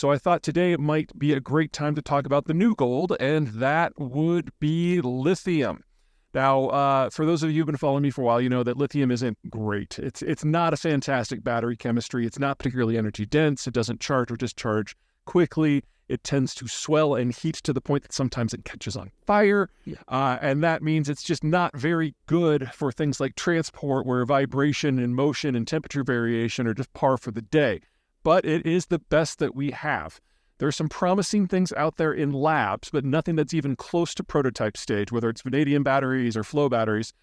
So I thought today it might be a great time to talk about the new gold, and that would be lithium. Now, for those of you who've been following me for a while, you know that lithium isn't great. It's not a fantastic battery chemistry. It's not particularly energy dense. It doesn't charge or discharge quickly. It tends to swell and heat to the point that sometimes it catches on fire. And that means it's just not very good for things like transport, where vibration and motion and temperature variation are just par for the day. But it is the best that we have. There are some promising things out there in labs, but nothing that's even close to prototype stage, whether it's vanadium batteries or flow batteries.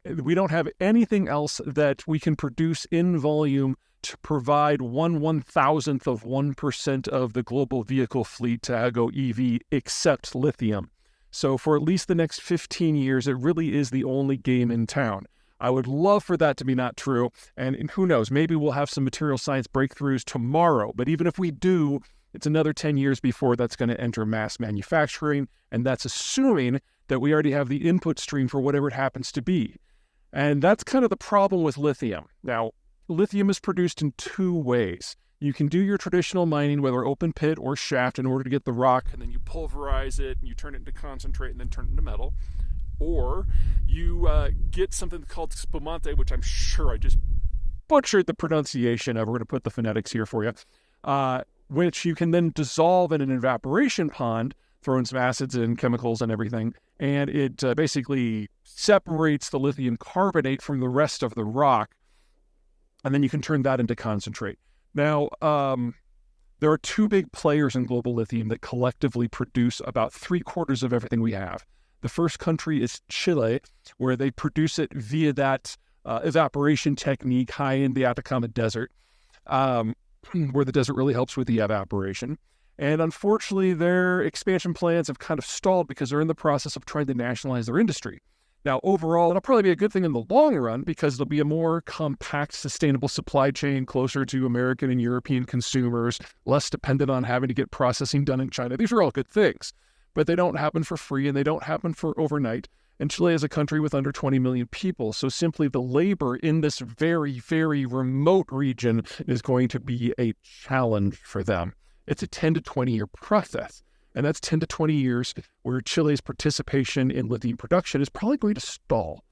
We don't have anything else that we can produce in volume to provide 1/1000th of 1% of the global vehicle fleet to go EV except lithium. So for at least the next 15 years, it really is the only game in town. I would love for that to be not true. And who knows, maybe we'll have some material science breakthroughs tomorrow. But even if we do, it's another 10 years before that's going to enter mass manufacturing. And that's assuming that we already have the input stream for whatever it happens to be. And that's kind of the problem with lithium. Now, lithium is produced in two ways. You can do your traditional mining, whether open pit or shaft, in order to get the rock, and then you pulverize it, and you turn it into concentrate, and then turn it into metal. Or you get something called spumante, which I'm sure I just butchered the pronunciation of. We're going to put the phonetics here for you. Which you can then dissolve in an evaporation pond, throw in some acids and chemicals and everything, and it basically separates the lithium carbonate from the rest of the rock, and then you can turn that into concentrate. Now, there are two big players in global lithium that collectively produce about 3/4 of everything we have. The first country is Chile, where they produce it via that evaporation technique high in the Atacama Desert. Where the desert really helps with the evaporation. And unfortunately, their expansion plans have kind of stalled because they're in the process of trying to nationalize their industry. Now, overall, it'll probably be a good thing in the long run because it'll be a more compact, sustainable supply chain closer to American and European consumers, less dependent on having to get processing done in China. These are all good things, but they don't happen for free and they don't happen for overnight. And Chile is a country with under 20 million people, so simply the labor in this very, very remote region is going to be a challenge for them. It's a 10 to 20 year process, and that's 10 to 20 years where Chile's participation in lithium production is probably going to stall.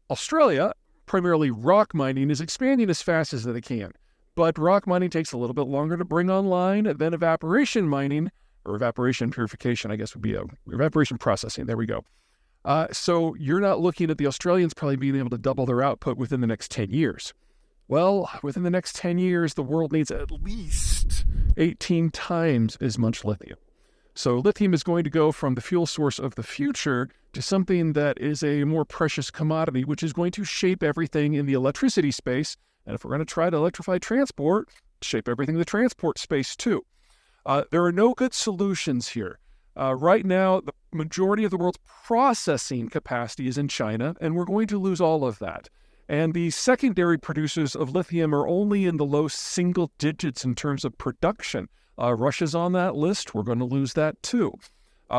Australia, primarily rock mining, is expanding as fast as they can, but rock mining takes a little bit longer to bring online than evaporation mining, or evaporation purification, I guess would be evaporation processing. There we go. So you're not looking at the Australians probably being able to double their output within the next 10 years. Well, within the next 10 years, the world needs at least 18 times as much lithium. So lithium is going to go from the fuel source of the future to something that is a more precious commodity, which is going to shape everything in the electricity space. And if we're going to try to electrify transport, shape everything in the transport space too. There are no good solutions here. Right now, the majority of the world's processing capacity is in China, and we're going to lose all of that. And the secondary producers of lithium are only in the low single digits in terms of production. Russia's on that list. We're going to lose that too.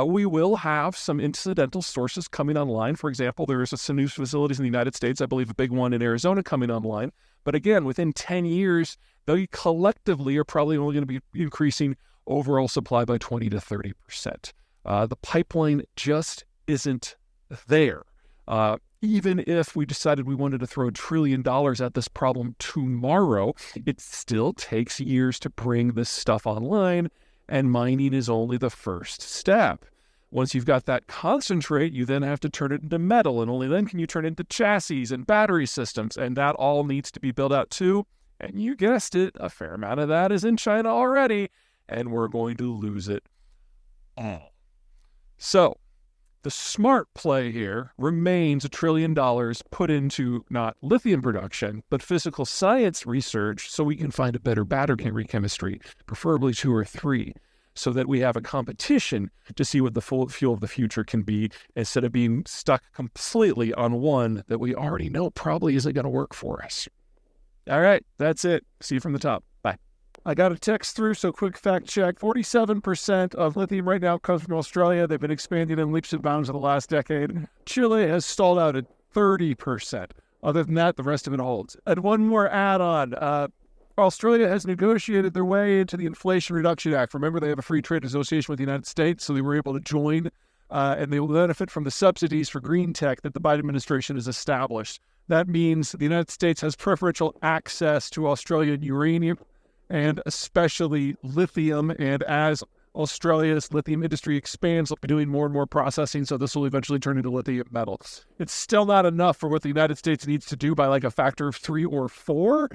We will have some incidental sources coming online. For example, there is some new facilities in the United States, I believe a big one in Arizona coming online. But again, within 10 years, they collectively are probably only going to be increasing overall supply by 20 to 30%. The pipeline just isn't there. Even if we decided we wanted to throw $1 trillion at this problem tomorrow, it still takes years to bring this stuff online, and mining is only the first step. Once you've got that concentrate, you then have to turn it into metal, and only then can you turn it into chassis and battery systems, and that all needs to be built out too. And you guessed it, a fair amount of that is in China already, and we're going to lose it all. So the smart play here remains $1 trillion put into not lithium production, but physical science research so we can find a better battery chemistry, preferably 2 or 3, so that we have a competition to see what the fuel of the future can be instead of being stuck completely on one that we already know probably isn't going to work for us. All right, that's it. See you from the top. Bye. I got a text through, so quick fact check. 47% of lithium right now comes from Australia. They've been expanding in leaps and bounds in the last decade. Chile has stalled out at 30%. Other than that, the rest of it holds. And one more add-on. Australia has negotiated their way into the Inflation Reduction Act. Remember, they have a free trade association with the United States, so they were able to join, and they will benefit from the subsidies for green tech that the Biden administration has established. That means the United States has preferential access to Australian uranium and especially lithium. And as Australia's lithium industry expands, they'll be doing more and more processing, so this will eventually turn into lithium metal. It's still not enough for what the United States needs to do by like a factor of 3 or 4,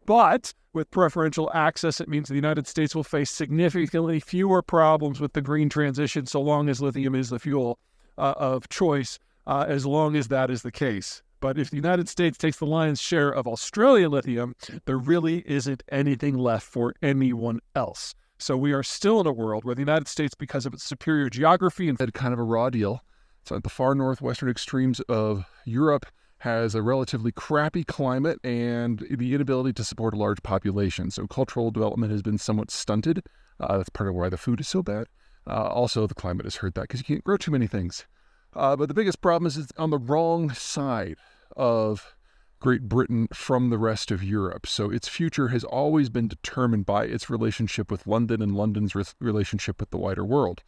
but with preferential access, it means the United States will face significantly fewer problems with the green transition so long as lithium is the fuel of choice, as long as that is the case. But if the United States takes the lion's share of Australian lithium, there really isn't anything left for anyone else. So we are still in a world where the United States, because of its superior geography and kind of a raw deal, it's at the far northwestern extremes of Europe, has a relatively crappy climate and the inability to support a large population. So cultural development has been somewhat stunted. That's part of why the food is so bad. Also, the climate has hurt that because you can't grow too many things. But the biggest problem is it's on the wrong side of Great Britain from the rest of Europe. So its future has always been determined by its relationship with London and London's relationship with the wider world.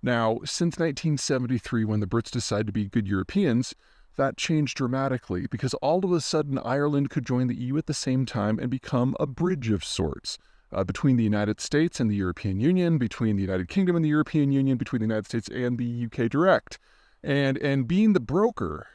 Now, since 1973, when the Brits decided to be good Europeans, that changed dramatically because all of a sudden Ireland could join the EU at the same time and become a bridge of sorts between the United States and the European Union, between the United Kingdom and the European Union, between the United States and the UK direct. And being the broker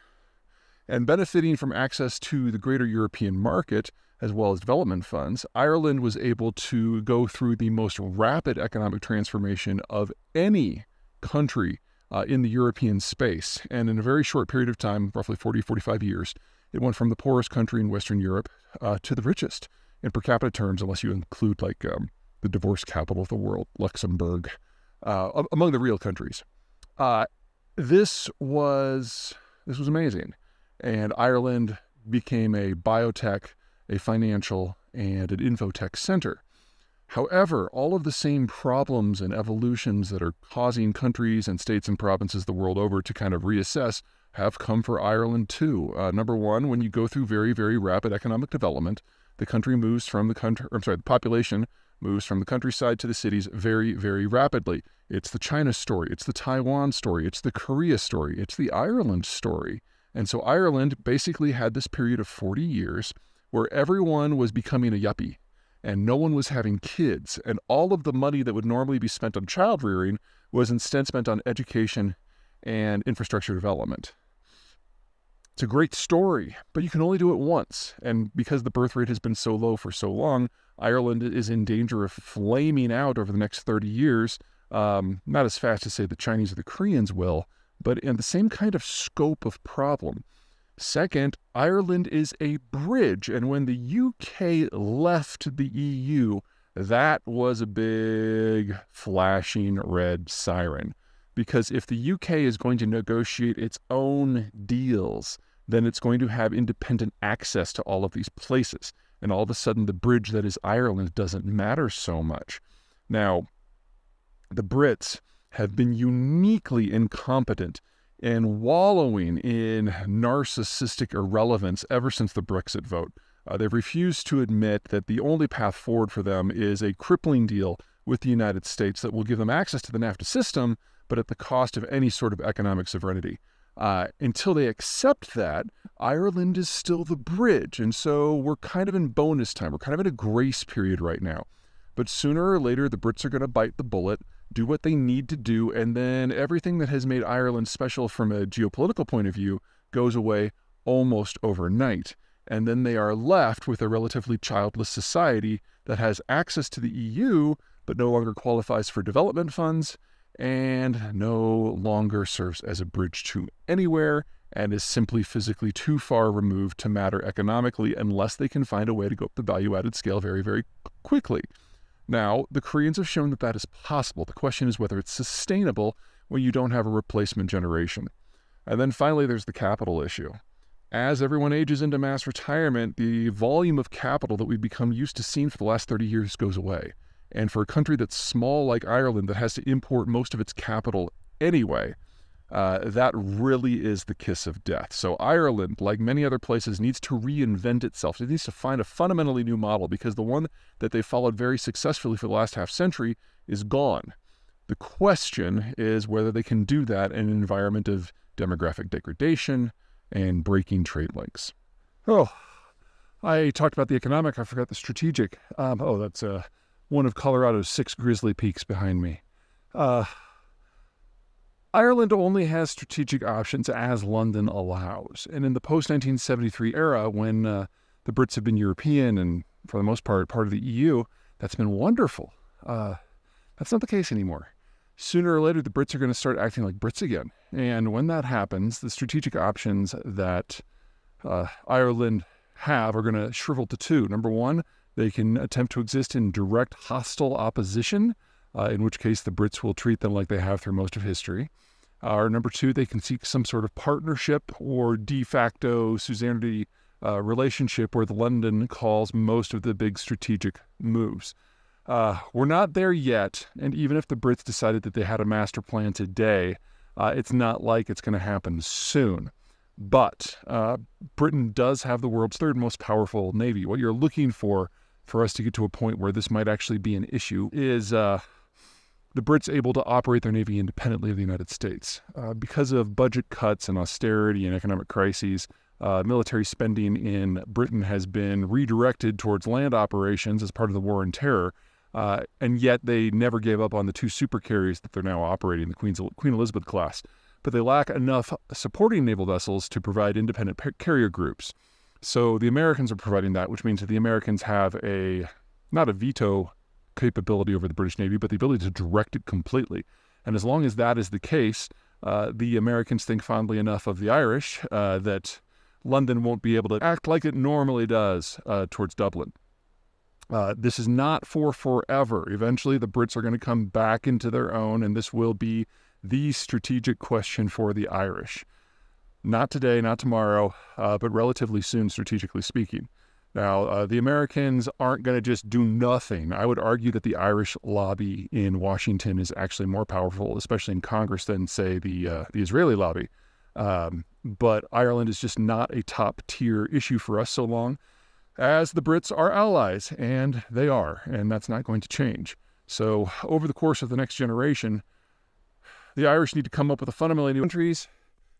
and benefiting from access to the greater European market, as well as development funds, Ireland was able to go through the most rapid economic transformation of any country in the European space. And in a very short period of time, roughly 40, 45 years, it went from the poorest country in Western Europe to the richest in per capita terms, unless you include like the divorce capital of the world, Luxembourg, among the real countries. This was amazing. And Ireland became a biotech, a financial, and an infotech center. However, all of the same problems and evolutions that are causing countries and states and provinces the world over to kind of reassess have come for Ireland too. Number one, when you go through very, very rapid economic development, the population moves from the countryside to the cities very, very rapidly. It's the China story, it's the Taiwan story, it's the Korea story, it's the Ireland story. And so Ireland basically had this period of 40 years where everyone was becoming a yuppie and no one was having kids. And all of the money that would normally be spent on child rearing was instead spent on education and infrastructure development. It's a great story, but you can only do it once. And because the birth rate has been so low for so long, Ireland is in danger of flaming out over the next 30 years. Not as fast as, say, the Chinese or the Koreans will, but in the same kind of scope of problem. Second, Ireland is a bridge, and when the UK left the EU, that was a big flashing red siren. Because if the UK is going to negotiate its own deals, then it's going to have independent access to all of these places. And all of a sudden, the bridge that is Ireland doesn't matter so much. Now, the Brits have been uniquely incompetent and wallowing in narcissistic irrelevance ever since the Brexit vote. They've refused to admit that the only path forward for them is a crippling deal with the United States that will give them access to the NAFTA system, but at the cost of any sort of economic sovereignty. Until they accept that, Ireland is still the bridge, and so we're kind of in bonus time. We're kind of in a grace period right now. But sooner or later, the Brits are going to bite the bullet, do what they need to do, and then everything that has made Ireland special from a geopolitical point of view goes away almost overnight. And then they are left with a relatively childless society that has access to the EU, but no longer qualifies for development funds, and no longer serves as a bridge to anywhere, and is simply physically too far removed to matter economically unless they can find a way to go up the value-added scale very, very quickly. Now, the Koreans have shown that that is possible. The question is whether it's sustainable when you don't have a replacement generation. And then finally, there's the capital issue. As everyone ages into mass retirement, the volume of capital that we've become used to seeing for the last 30 years goes away. And for a country that's small like Ireland that has to import most of its capital anyway, that really is the kiss of death. So Ireland, like many other places, needs to reinvent itself. It needs to find a fundamentally new model because the one that they followed very successfully for the last half century is gone. The question is whether they can do that in an environment of demographic degradation and breaking trade links. Oh, I talked about the economic. I forgot the strategic. That's one of Colorado's 6 grizzly peaks behind me. Ireland only has strategic options as London allows. And in the post-1973 era, when the Brits have been European and, for the most part of the EU, that's been wonderful. That's not the case anymore. Sooner or later, the Brits are going to start acting like Brits again. And when that happens, the strategic options that Ireland have are going to shrivel to 2. Number 1, they can attempt to exist in direct hostile opposition, in which case the Brits will treat them like they have through most of history. Or number 2, they can seek some sort of partnership or de facto suzerainty relationship where London calls most of the big strategic moves. We're not there yet, and even if the Brits decided that they had a master plan today, it's not like it's going to happen soon. But Britain does have the world's 3rd most powerful navy. What you're looking for us to get to a point where this might actually be an issue is the Brits able to operate their navy independently of the United States. Because of budget cuts and austerity and economic crises, military spending in Britain has been redirected towards land operations as part of the War on Terror, and yet they never gave up on the 2 supercarriers that they're now operating, the Queen Elizabeth class. But they lack enough supporting naval vessels to provide independent carrier groups. So the Americans are providing that, which means that the Americans have not a veto capability over the British Navy, but the ability to direct it completely. And as long as that is the case, the Americans think fondly enough of the Irish that London won't be able to act like it normally does towards Dublin. This is not for forever. Eventually, the Brits are going to come back into their own, and this will be the strategic question for the Irish. Not today, not tomorrow, but relatively soon, strategically speaking. Now, the Americans aren't going to just do nothing. I would argue that the Irish lobby in Washington is actually more powerful, especially in Congress, than, say, the Israeli lobby. But Ireland is just not a top-tier issue for us so long as the Brits are allies, and they are, and that's not going to change. So over the course of the next generation, the Irish need to come up with a fundamentally new countries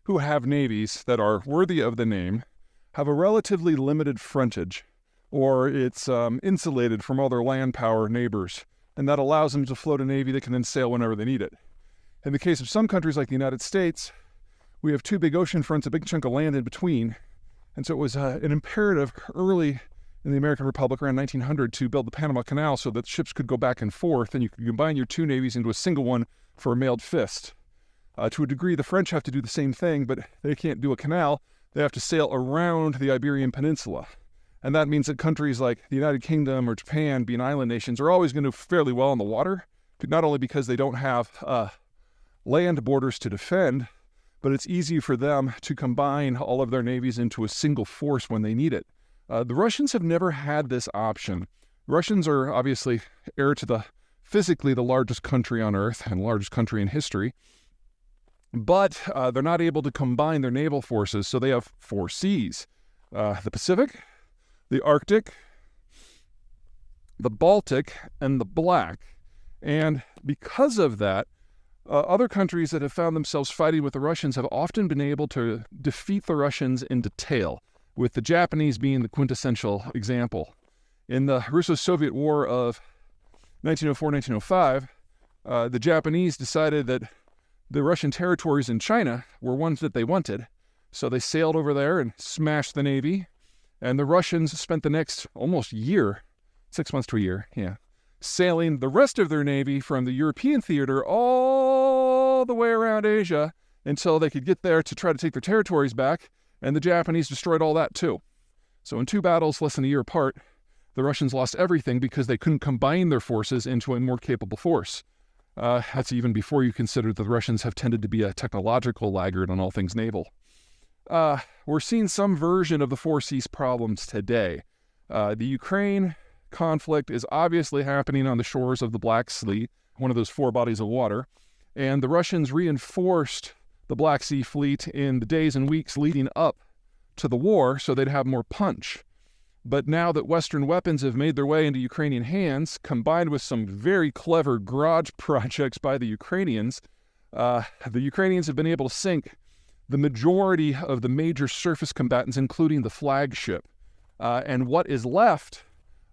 who have navies that are worthy of the name, have a relatively limited frontage, or it's insulated from all their land power neighbors, and that allows them to float a navy that can then sail whenever they need it. In the case of some countries like the United States, we have 2 big ocean fronts, a big chunk of land in between, and so it was an imperative early in the American Republic around 1900 to build the Panama Canal so that ships could go back and forth, and you could combine your 2 navies into a single one for a mailed fist. To a degree, the French have to do the same thing, but they can't do a canal. They have to sail around the Iberian Peninsula. And that means that countries like the United Kingdom or Japan, being island nations, are always going to do fairly well on the water, not only because they don't have land borders to defend, but it's easy for them to combine all of their navies into a single force when they need it. The Russians have never had this option. Russians are obviously heir to physically the largest country on Earth and largest country in history, but they're not able to combine their naval forces, so they have 4 seas. The Pacific, the Arctic, the Baltic, and the Black. And because of that, other countries that have found themselves fighting with the Russians have often been able to defeat the Russians in detail, with the Japanese being the quintessential example. In the Russo-Soviet War of 1904-1905, the Japanese decided that the Russian territories in China were ones that they wanted, so they sailed over there and smashed the navy, and the Russians spent the next almost year, 6 months to a year, sailing the rest of their navy from the European theater all the way around Asia until they could get there to try to take their territories back, and the Japanese destroyed all that too. So in 2 battles less than a year apart, the Russians lost everything because they couldn't combine their forces into a more capable force. That's even before you consider that the Russians have tended to be a technological laggard on all things naval. We're seeing some version of the 4 Seas problems today. The Ukraine conflict is obviously happening on the shores of the Black Sea, one of those 4 bodies of water, and the Russians reinforced the Black Sea Fleet in the days and weeks leading up to the war so they'd have more punch. But now that Western weapons have made their way into Ukrainian hands, combined with some very clever garage projects by the Ukrainians have been able to sink the majority of the major surface combatants, including the flagship. And what is left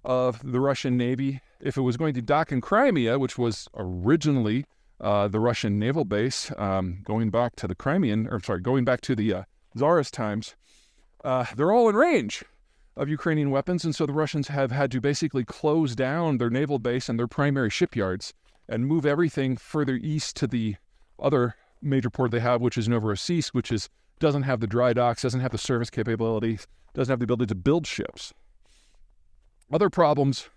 of the Russian Navy, if it was going to dock in Crimea, which was originally the Russian naval base, going back to the Tsarist times, they're all in range of Ukrainian weapons, and so the Russians have had to basically close down their naval base and their primary shipyards and move everything further east to the other major port they have, which is Novorossiysk, which doesn't have the dry docks, doesn't have the service capabilities, doesn't have the ability to build ships. Other problems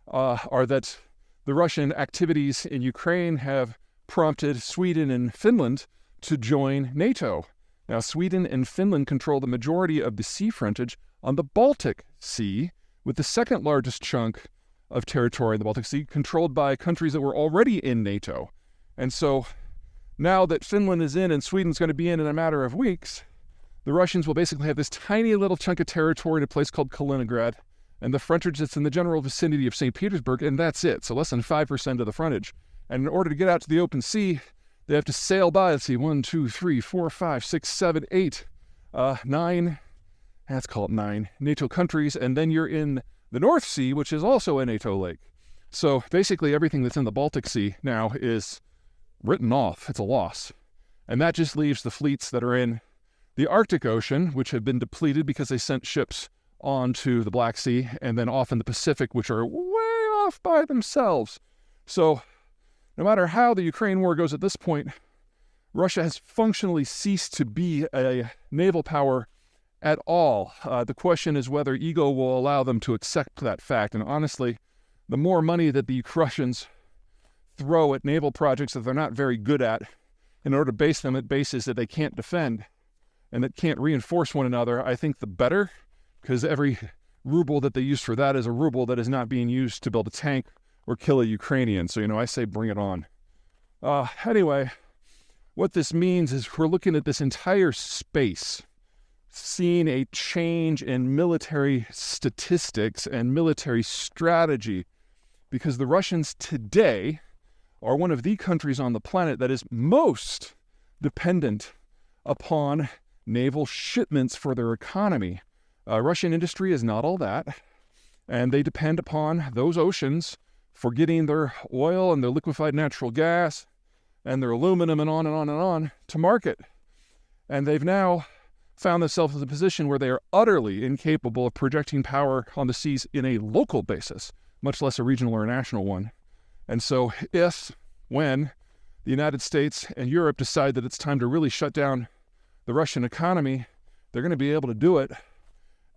are that the Russian activities in Ukraine have prompted Sweden and Finland to join NATO. Now, Sweden and Finland control the majority of the sea frontage on the Baltic Sea, with the second largest chunk of territory in the Baltic Sea controlled by countries that were already in NATO. And so now that Finland is in and Sweden's going to be in a matter of weeks, the Russians will basically have this tiny little chunk of territory in a place called Kaliningrad, and the frontage that's in the general vicinity of St. Petersburg, and that's it. So less than 5% of the frontage. And in order to get out to the open sea, they have to sail by, let's see, 1, 2, 3, 4, 5, 6, 7, 8, 9, let's call it 9 NATO countries, and then you're in the North Sea, which is also a NATO lake. So basically everything that's in the Baltic Sea now is written off. It's a loss. And that just leaves the fleets that are in the Arctic Ocean, which have been depleted because they sent ships onto the Black Sea, and then off in the Pacific, which are way off by themselves. So no matter how the Ukraine war goes at this point, Russia has functionally ceased to be a naval power at all. The question is whether ego will allow them to accept that fact. And honestly, the more money that the Russians throw at naval projects that they're not very good at in order to base them at bases that they can't defend and that can't reinforce one another, I think the better, because every ruble that they use for that is a ruble that is not being used to build a tank or kill a Ukrainian. So, I say bring it on. Anyway, what this means is we're looking at this entire space, seeing a change in military statistics and military strategy, because the Russians today are one of the countries on the planet that is most dependent upon naval shipments for their economy. Russian industry is not all that, and they depend upon those oceans for getting their oil and their liquefied natural gas and their aluminum and on and on and on to market. And they've now found themselves in a position where they are utterly incapable of projecting power on the seas in a local basis, much less a regional or a national one. And so when the United States and Europe decide that it's time to really shut down the Russian economy, they're going to be able to do it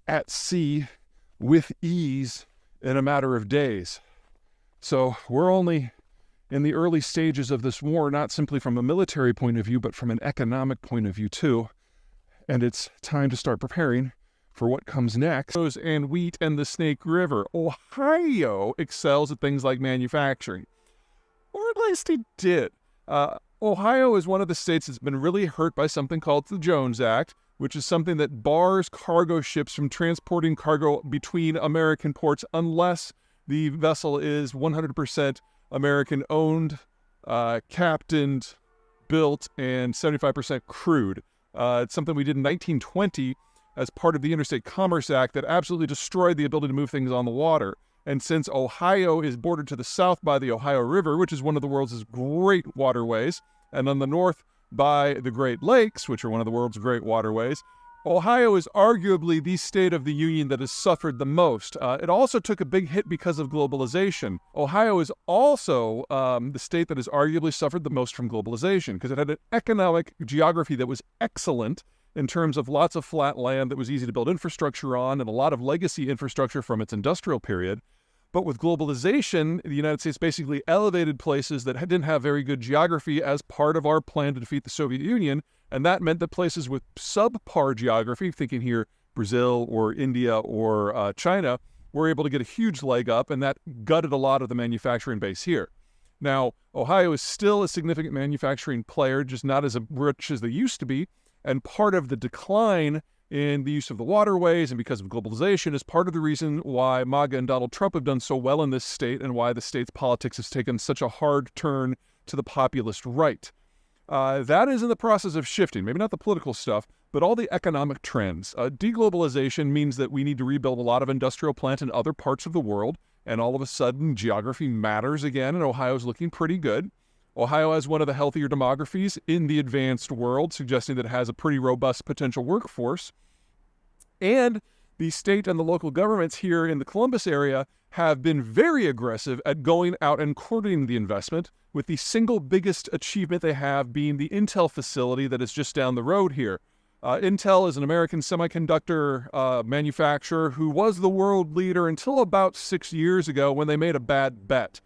at sea with ease in a matter of days. So we're only in the early stages of this war, not simply from a military point of view, but from an economic point of view too. And it's time to start preparing for what comes next. And wheat and the Snake River. Ohio excels at things like manufacturing. Or at least it did. Ohio is one of the states that's been really hurt by something called the Jones Act, which is something that bars cargo ships from transporting cargo between American ports unless the vessel is 100% American-owned, captained, built, and 75% crewed. It's something we did in 1920 as part of the Interstate Commerce Act that absolutely destroyed the ability to move things on the water. And since Ohio is bordered to the south by the Ohio River, which is one of the world's great waterways, and on the north by the Great Lakes, which are one of the world's great waterways, Ohio is arguably the state of the union that has suffered the most. It also took a big hit because of globalization. Ohio is also the state that has arguably suffered the most from globalization because it had an economic geography that was excellent in terms of lots of flat land that was easy to build infrastructure on and a lot of legacy infrastructure from its industrial period. But with globalization, the United States basically elevated places that didn't have very good geography as part of our plan to defeat the Soviet Union. And that meant that places with subpar geography, thinking here Brazil or India or China, were able to get a huge leg up, and that gutted a lot of the manufacturing base here. Now, Ohio is still a significant manufacturing player, just not as rich as they used to be. And part of the decline in the use of the waterways and because of globalization is part of the reason why MAGA and Donald Trump have done so well in this state and why the state's politics has taken such a hard turn to the populist right. That is in the process of shifting, maybe not the political stuff, but all the economic trends. Deglobalization means that we need to rebuild a lot of industrial plant in other parts of the world, and all of a sudden geography matters again, and Ohio's looking pretty good. Ohio has one of the healthier demographies in the advanced world, suggesting that it has a pretty robust potential workforce. And the state and the local governments here in the Columbus area have been very aggressive at going out and courting the investment, with the single biggest achievement they have being the Intel facility that is just down the road here. Intel is an American semiconductor manufacturer who was the world leader until about 6 years ago when they made a bad bet.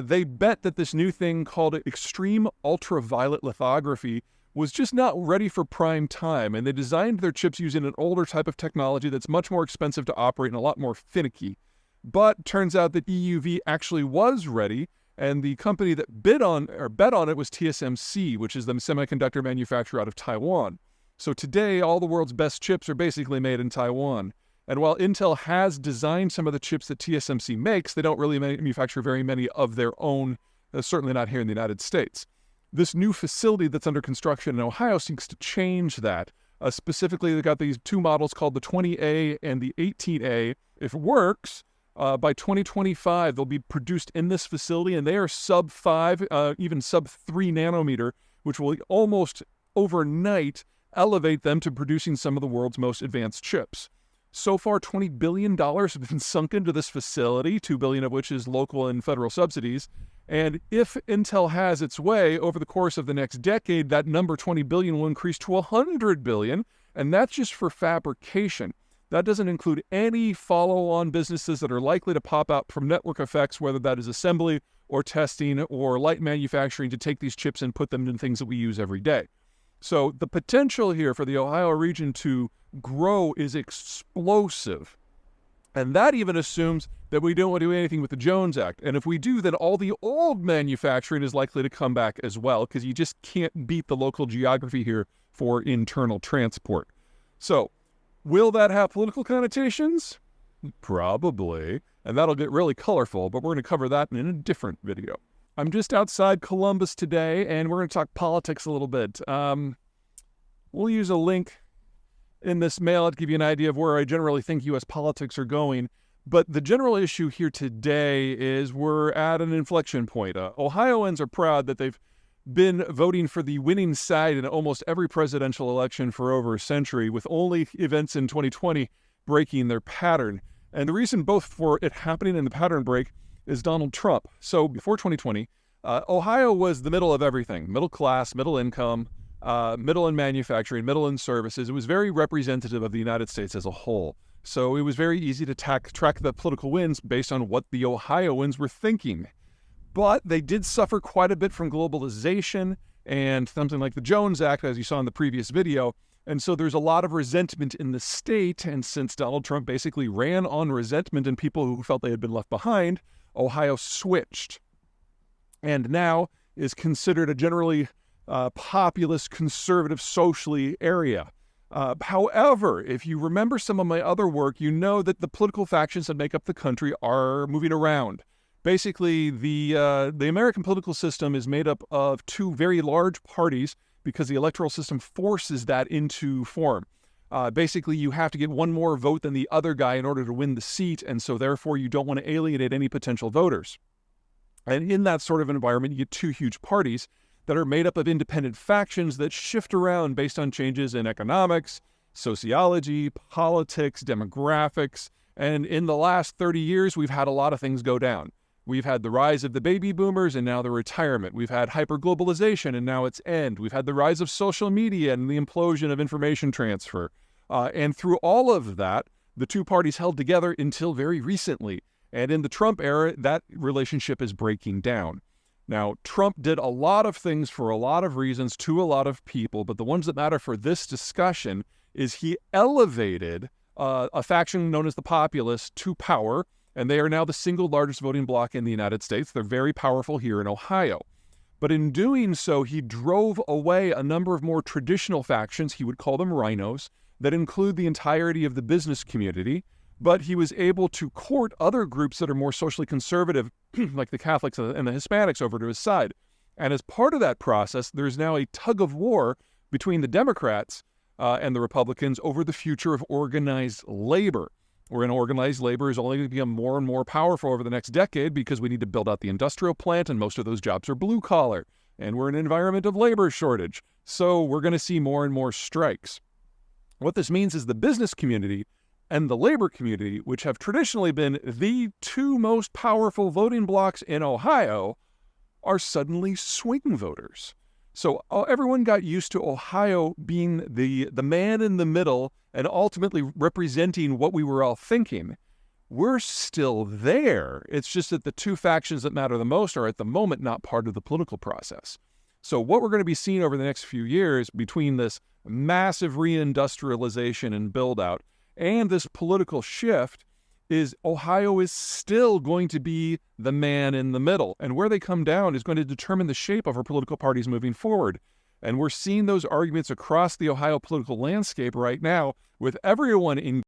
They bet that this new thing called extreme ultraviolet lithography was just not ready for prime time, and they designed their chips using an older type of technology that's much more expensive to operate and a lot more finicky. But turns out that EUV actually was ready, and the company that bet on it was TSMC, which is the semiconductor manufacturer out of Taiwan. So today, all the world's best chips are basically made in Taiwan. And while Intel has designed some of the chips that TSMC makes, they don't really manufacture very many of their own, certainly not here in the United States. This new facility that's under construction in Ohio seeks to change that. Specifically, they've got these two models called the 20A and the 18A. If it works, by 2025, they'll be produced in this facility, and they are sub 5, even sub 3 nanometer, which will almost overnight elevate them to producing some of the world's most advanced chips. So far, $20 billion have been sunk into this facility, $2 billion of which is local and federal subsidies. And if Intel has its way over the course of the next decade, that number $20 billion will increase to $100 billion, and that's just for fabrication. That doesn't include any follow-on businesses that are likely to pop out from network effects, whether that is assembly or testing or light manufacturing to take these chips and put them in things that we use every day. So the potential here for the Ohio region to grow is explosive. And that even assumes that we don't want to do anything with the Jones Act. And if we do, then all the old manufacturing is likely to come back as well, because you just can't beat the local geography here for internal transport. So, will that have political connotations? Probably. And that'll get really colorful, but we're going to cover that in a different video. I'm just outside Columbus today, and we're going to talk politics a little bit. We'll use a link in this mail to give you an idea of where I generally think U.S. politics are going. But the general issue here today is we're at an inflection point. Ohioans are proud that they've been voting for the winning side in almost every presidential election for over a century, with only events in 2020 breaking their pattern. And the reason both for it happening and the pattern break is Donald Trump. So before 2020, Ohio was the middle of everything: middle class, middle income, middle in manufacturing, middle in services. It was very representative of the United States as a whole. So it was very easy to track the political wins based on what the Ohioans were thinking. But they did suffer quite a bit from globalization and something like the Jones Act, as you saw in the previous video. And so there's a lot of resentment in the state. And since Donald Trump basically ran on resentment and people who felt they had been left behind, Ohio switched and now is considered a generally populist, conservative, socially area. However, if you remember some of my other work, you know that the political factions that make up the country are moving around. Basically, the American political system is made up of two very large parties because the electoral system forces that into form. Basically, you have to get one more vote than the other guy in order to win the seat, and so therefore you don't want to alienate any potential voters. And in that sort of environment, you get two huge parties that are made up of independent factions that shift around based on changes in economics, sociology, politics, demographics. And in the last 30 years, we've had a lot of things go down. We've had the rise of the baby boomers and now the retirement. We've had hyperglobalization and now its end. We've had the rise of social media and the implosion of information transfer. And through all of that, the two parties held together until very recently. And in the Trump era, that relationship is breaking down. Now, Trump did a lot of things for a lot of reasons to a lot of people, but the ones that matter for this discussion is he elevated a faction known as the populists to power, And they are now the single largest voting bloc in the United States. They're very powerful here in Ohio. But in doing so, he drove away a number of more traditional factions, he would call them rhinos, that include the entirety of the business community. But he was able to court other groups that are more socially conservative, like the Catholics and the Hispanics, over to his side. And as part of that process, there's now a tug of war between the Democrats and the Republicans over the future of organized labor, wherein organized labor is only going to become more and more powerful over the next decade because we need to build out the industrial plant, and most of those jobs are blue collar, and we're in an environment of labor shortage. So we're going to see more and more strikes. What this means is the business community and the labor community, which have traditionally been the two most powerful voting blocs in Ohio, are suddenly swing voters. So everyone got used to Ohio being the man in the middle and ultimately representing what we were all thinking. We're still there. It's just that the two factions that matter the most are at the moment not part of the political process. So what we're going to be seeing over the next few years between this massive reindustrialization and build-out and this political shift is Ohio is still going to be the man in the middle. And where they come down is going to determine the shape of our political parties moving forward. And we're seeing those arguments across the Ohio political landscape right now with everyone in